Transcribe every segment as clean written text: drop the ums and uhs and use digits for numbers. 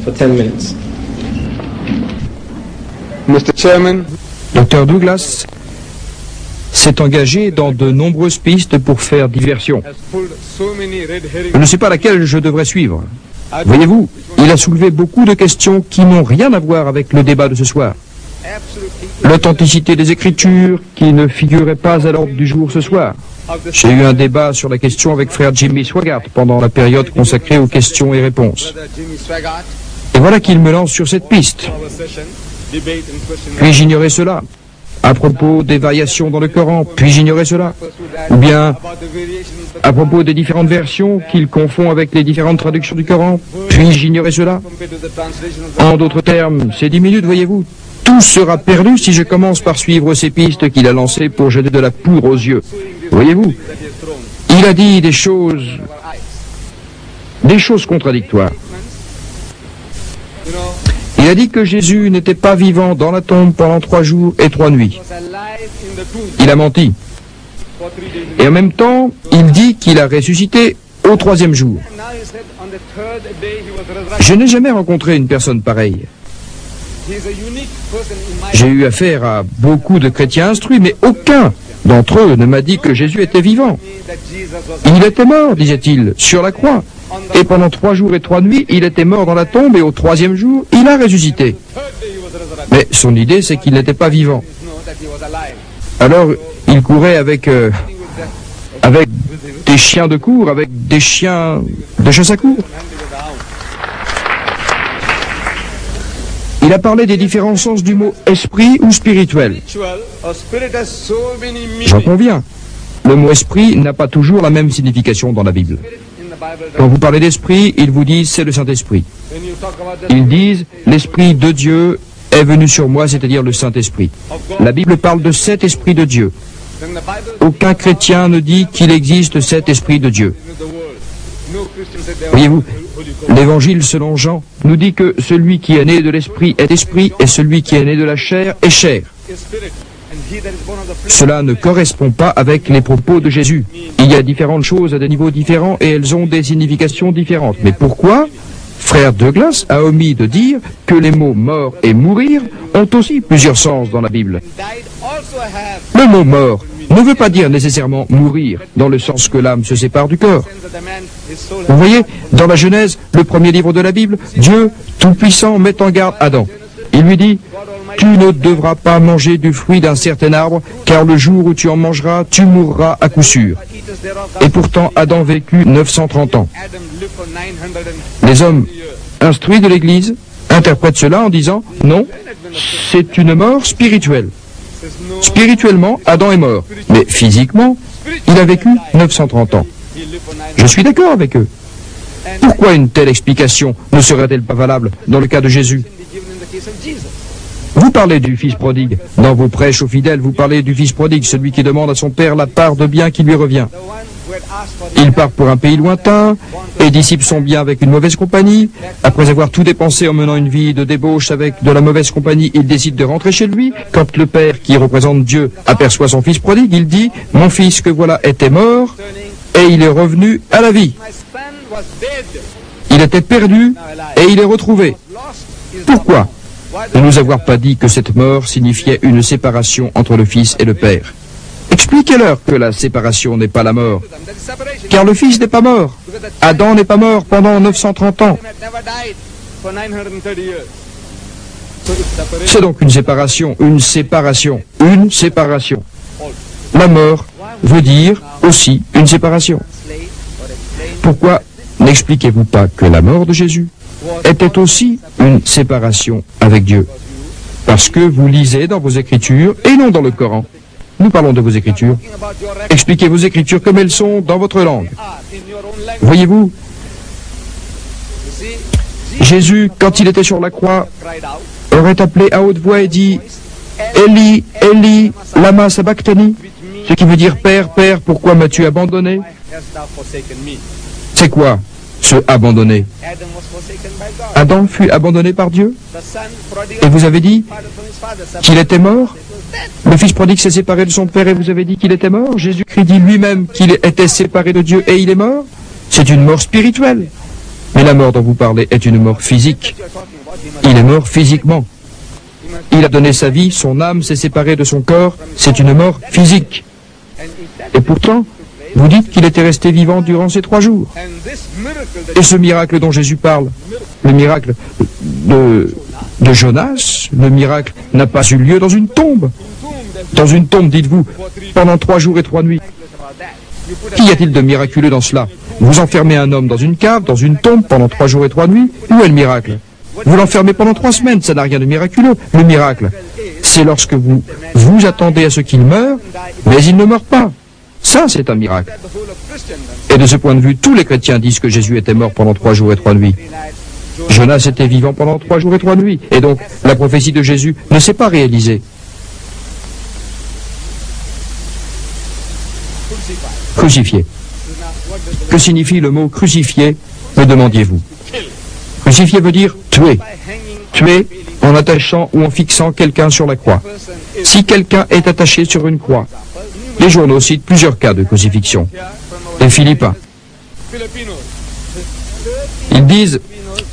for 10 minutes. Mr. Chairman, Dr Douglas s'est engagé dans de nombreuses pistes pour faire diversion. has pulled so many red herrings. Je ne sais pas laquelle je devrais suivre. Voyez-vous, il a soulevé beaucoup de questions qui n'ont rien à voir avec le débat de ce soir. L'authenticité des Écritures qui ne figurait pas à l'ordre du jour ce soir. J'ai eu un débat sur la question avec frère Jimmy Swaggart pendant la période consacrée aux questions et réponses. Brother Jimmy Swaggart, Et voilà qu'il me lance sur cette piste. our session, debate and question. Puis-je ignorer cela? À propos des variations dans le Coran, puis-je ignorer cela? Ou bien About the variations of à propos des différentes versions qu'il confond avec les différentes traductions du Coran, puis-je ignorer cela? compared to the translation of the En d'autres termes, c'est 10 minutes, voyez-vous. Tout sera perdu si je commence par suivre ces pistes qu'il a lancées pour jeter de la poudre aux yeux. Voyez-vous, that he has thrown. il a dit des choses contradictoires. You know, Il a dit que Jésus n'était pas vivant dans la tombe pendant 3 jours et 3 nuits. he was alive in the tomb Il a menti. for 3 days. Et en même temps, il dit qu'il a ressuscité au 3e jour. And now he said on the 3rd day he was resurrected. Je n'ai jamais rencontré une personne pareille. He is a unique person in my J'ai eu affaire à beaucoup de chrétiens instruits, mais aucun d'entre eux ne m'a dit que Jésus était vivant. me that Jesus was Il était mort, disait-il, sur la croix. Et pendant 3 jours et 3 nuits, il était mort dans la tombe et au 3e jour, il a ressuscité. 3rd day he was resurrected. Mais son idée, c'est qu'il n'était pas vivant. Know that he was alive. Alors, il courait avec With the des chiens de cour, avec des chiens de chasse à cour. hand with the hound. Il a parlé des différents sens du mot esprit ou spirituel. Spiritual, a spirit has so many J'en meanings conviens. Le mot esprit n'a pas toujours la même signification dans la Bible. in the Bible. Quand vous parlez d'esprit, ils vous disent c'est le Saint-Esprit. When you talk about the Ils disent l'Esprit de Dieu est venu sur moi, c'est-à-dire le Saint-Esprit. of God, La Bible parle de cet Esprit de Dieu. then the Bible Aucun chrétien ne dit qu'il existe cet Esprit de Dieu. in the world. No Christian said they Voyez-vous, Holy Ghost. l'Évangile selon Jean nous dit que celui qui est né de l'Esprit est Esprit et celui qui est né de la chair est chair. Is spirit, and he that is born of the flesh. Cela ne correspond pas avec les propos de Jésus. Il y a différentes choses à des niveaux différents et elles ont des significations différentes. Mais pourquoi frère Douglas a omis de dire que les mots mort et mourir ont aussi plusieurs sens dans la Bible? Died also have Le mot mort ne veut pas dire nécessairement mourir, dans le sens que l'âme se sépare du corps. sense that the man, his soul Vous voyez, dans la Genèse, le premier livre de la Bible, Dieu Tout-Puissant met en garde Adam. Il lui dit, tu ne devras pas manger du fruit d'un certain arbre, car le jour où tu en mangeras, tu mourras à coup sûr. eaters thereof. Et pourtant, Adam vécut 930 ans. Adam lived for 900 Les hommes instruits de l'Église interprètent cela en disant, non, c'est une mort spirituelle. says no. Spirituellement, Adam est mort, mais physiquement, il a vécu 930 ans. He lived for 900. Je suis d'accord avec eux. Pourquoi une telle explication ne serait-elle pas valable dans le cas de Jésus? Be given in the case of Jesus. Vous parlez du Fils prodigue. Dans vos prêches aux fidèles, vous parlez du Fils prodigue, celui qui demande à son Père la part de bien qui lui revient. The one who had asked for Il part pour un pays lointain et dissipe son bien avec une mauvaise compagnie. Après avoir tout dépensé en menant une vie de débauche avec de la mauvaise compagnie, il décide de rentrer chez lui. Quand le Père, qui représente Dieu, aperçoit son Fils prodigue, il dit « Mon fils que voilà était mort turning, et il est revenu à la vie. my son was dead, Il était perdu now alive. et il est retrouvé. Lost is Pourquoi why ne the nous avoir pas dit que cette mort signifiait une séparation entre le Fils et le Père? Expliquez-leur que la séparation n'est pas la mort, that is separation? car le Fils n'est pas mort. Because the Adam n'est pas mort pendant 930 ans. had never died for 930 years. So it's separation. C'est donc une séparation, une séparation, une séparation. La mort veut dire aussi une séparation. Translate or explain Pourquoi n'expliquez-vous pas que la mort de Jésus était aussi une séparation avec Dieu? Parce que vous lisez dans vos Écritures et non dans le Coran. Nous parlons de vos Écritures. talking about your record Expliquez vos Écritures comme elles sont dans votre langue. are in your own language. Voyez-vous, You see, Jésus, quand il était sur la croix, cried out, aurait appelé à haute voix et dit « Eli, Eli, lama sabachthani » which means, ce qui veut dire « Père, Père, pourquoi m'as-tu abandonné ?» why hast thou forsaken me? C'est quoi, ce abandonné? Adam was forsaken by God. Adam fut abandonné par Dieu. The son prodigal Et vous avez dit departed from his father, qu'il était mort? was dead. Le fils prodigue s'est séparé de son père et vous avez dit qu'il était mort? Jésus-Christ dit lui-même qu'il était séparé de Dieu et il est mort? C'est une mort spirituelle. Mais la mort dont vous parlez est une mort physique. Il est mort physiquement. Il a donné sa vie, son âme s'est séparée de son corps, c'est une mort physique. Et pourtant, vous dites qu'il était resté vivant durant ces 3 jours. Et ce miracle dont Jésus parle, le miracle de Jonas, le miracle n'a pas eu lieu dans une tombe. Dans une tombe, dites-vous, pendant 3 jours et 3 nuits. Qu'y a-t-il de miraculeux dans cela? Vous enfermez un homme dans une cave, dans une tombe, pendant 3 jours et 3 nuits. Où est le miracle? Vous l'enfermez pendant 3 semaines, ça n'a rien de miraculeux. Le miracle, c'est lorsque vous vous attendez à ce qu'il meure, mais il ne meurt pas. Ça, c'est un miracle. Et de ce point de vue, tous les chrétiens disent que Jésus était mort pendant 3 jours et 3 nuits. Jonas était vivant pendant 3 jours et 3 nuits. Et donc, la prophétie de Jésus ne s'est pas réalisée. Crucifié. Que signifie le mot crucifié, me demandiez-vous? Crucifié veut dire tuer. Tuer en attachant ou en fixant quelqu'un sur la croix. Si quelqu'un est attaché sur une croix, les journaux citent plusieurs cas de crucifixion. Les Philippiens. Ils disent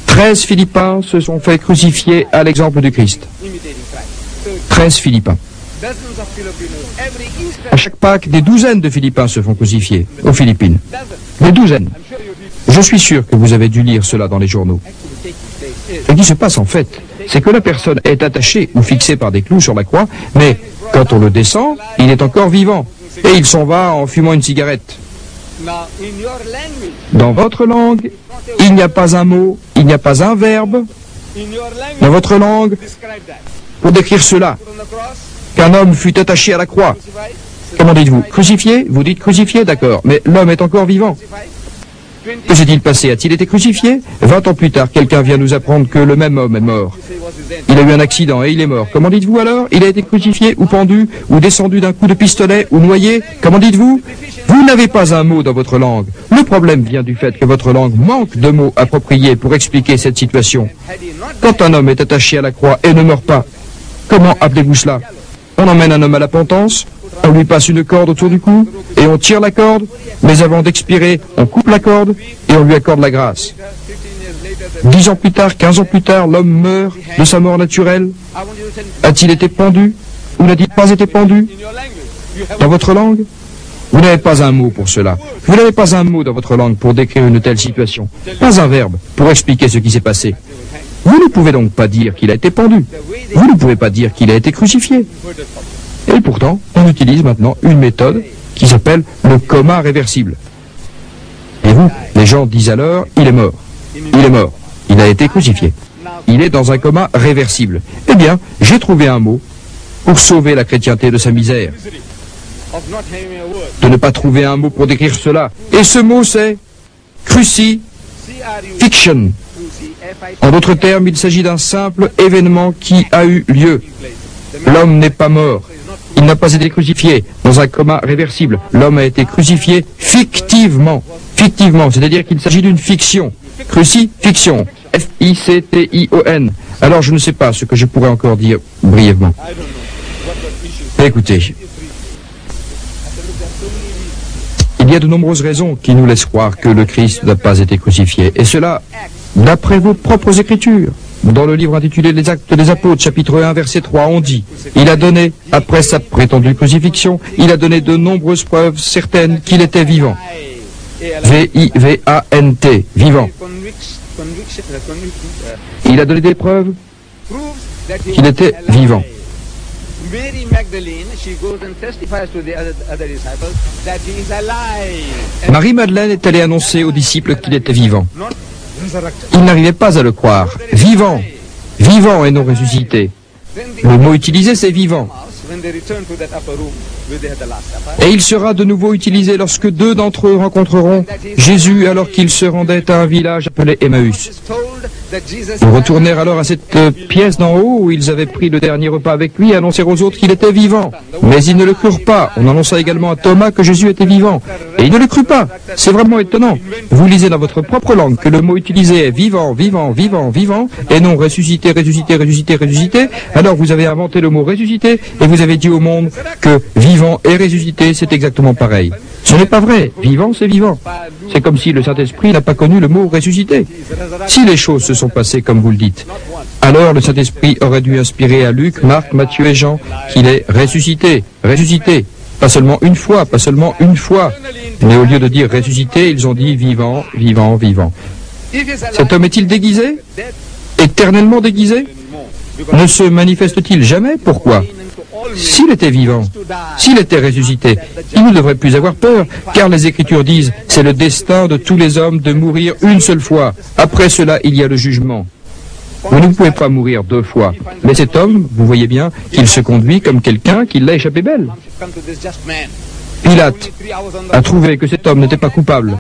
13 Philippiens se sont fait crucifier à l'exemple du Christ. 13 Philippiens. À chaque Pâques, des douzaines de Philippiens se font crucifier aux Philippines. Des douzaines. Je suis sûr que vous avez dû lire cela dans les journaux. Ce qui se passe en fait, c'est que la personne est attachée ou fixée par des clous sur la croix, mais quand on le descend, il est encore vivant. Et il s'en va en fumant une cigarette. Dans votre langue, il n'y a pas un mot, il n'y a pas un verbe. Dans votre langue, pour décrire cela, qu'un homme fut attaché à la croix. Comment dites-vous? Crucifié? Vous dites crucifié, d'accord, mais l'homme est encore vivant. Que s'est-il passé? A-t-il été crucifié? 20 ans plus tard, quelqu'un vient nous apprendre que le même homme est mort. Il a eu un accident et il est mort. Comment dites-vous alors? Il a été crucifié ou pendu ou descendu d'un coup de pistolet ou noyé? Comment dites-vous? Vous n'avez pas un mot dans votre langue. Le problème vient du fait que votre langue manque de mots appropriés pour expliquer cette situation. Quand un homme est attaché à la croix et ne meurt pas, comment appelez-vous cela? On emmène un homme à la potence, on lui passe une corde autour du cou et on tire la corde, mais avant d'expirer, on coupe la corde et on lui accorde la grâce. 10 ans plus tard, 15 ans plus tard, l'homme meurt de sa mort naturelle. A-t-il été pendu ou n'a-t-il pas été pendu? Dans votre langue, vous n'avez pas un mot pour cela. Vous n'avez pas un mot dans votre langue pour décrire une telle situation. Pas un verbe pour expliquer ce qui s'est passé. Vous ne pouvez donc pas dire qu'il a été pendu. Vous ne pouvez pas dire qu'il a été crucifié. Et pourtant, on utilise maintenant une méthode qui s'appelle le coma réversible. Et vous, les gens disent alors, il est mort. Il est mort. Il a été crucifié. Il est dans un coma réversible. Eh bien, j'ai trouvé un mot pour sauver la chrétienté de sa misère. De ne pas trouver un mot pour décrire cela. Et ce mot, c'est crucifixion. En d'autres termes, il s'agit d'un simple événement qui a eu lieu. L'homme n'est pas mort. Il n'a pas été crucifié dans un coma réversible. L'homme a été crucifié fictivement. Fictivement, c'est-à-dire qu'il s'agit d'une fiction. Crucifixion. F-I-C-T-I-O-N. Alors je ne sais pas ce que je pourrais encore dire brièvement. Écoutez, il y a de nombreuses raisons qui nous laissent croire que le Christ n'a pas été crucifié. Et cela, d'après vos propres écritures. Dans le livre intitulé Les Actes des Apôtres, chapitre 1, verset 3, on dit « Il a donné, après sa prétendue crucifixion, il a donné de nombreuses preuves certaines qu'il était vivant. » V-I-V-A-N-T, vivant. Il a donné des preuves qu'il était vivant. Marie-Madeleine est allée annoncer aux disciples qu'il était vivant. Ils n'arrivaient pas à le croire. Vivant, vivant et non ressuscité. Le mot utilisé, c'est vivant. Et il sera de nouveau utilisé lorsque 2 d'entre eux rencontreront Jésus alors qu'il se rendait à un village appelé Emmaüs. Ils retournèrent alors à cette pièce d'en haut où ils avaient pris le dernier repas avec lui et annoncèrent aux autres qu'il était vivant. Mais ils ne le crurent pas. On annonça également à Thomas que Jésus était vivant. Et il ne le crut pas. C'est vraiment étonnant. Vous lisez dans votre propre langue que le mot utilisé est vivant, vivant, vivant, vivant, et non ressuscité, ressuscité, ressuscité, ressuscité. Alors vous avez inventé le mot ressuscité et vous avez dit au monde que vivant et ressuscité, c'est exactement pareil. Ce n'est pas vrai. Vivant, c'est vivant. C'est comme si le Saint-Esprit n'a pas connu le mot ressuscité. Si les choses se sont passées comme vous le dites, alors le Saint-Esprit aurait dû inspirer à Luc, Marc, Matthieu et Jean qu'il est ressuscité, ressuscité. Pas seulement une fois, pas seulement une fois. Mais au lieu de dire ressuscité, ils ont dit vivant, vivant, vivant. Cet homme est-il déguisé? Éternellement déguisé? Ne se manifeste-t-il jamais? Pourquoi? S'il était vivant, s'il était ressuscité, il ne devrait plus avoir peur, car les Écritures disent, c'est le destin de tous les hommes de mourir une seule fois. Après cela, il y a le jugement. Vous ne pouvez pas mourir deux fois. Mais cet homme, vous voyez bien qu'il se conduit comme quelqu'un qui l'a échappé belle. Pilate a trouvé que cet homme n'était pas coupable.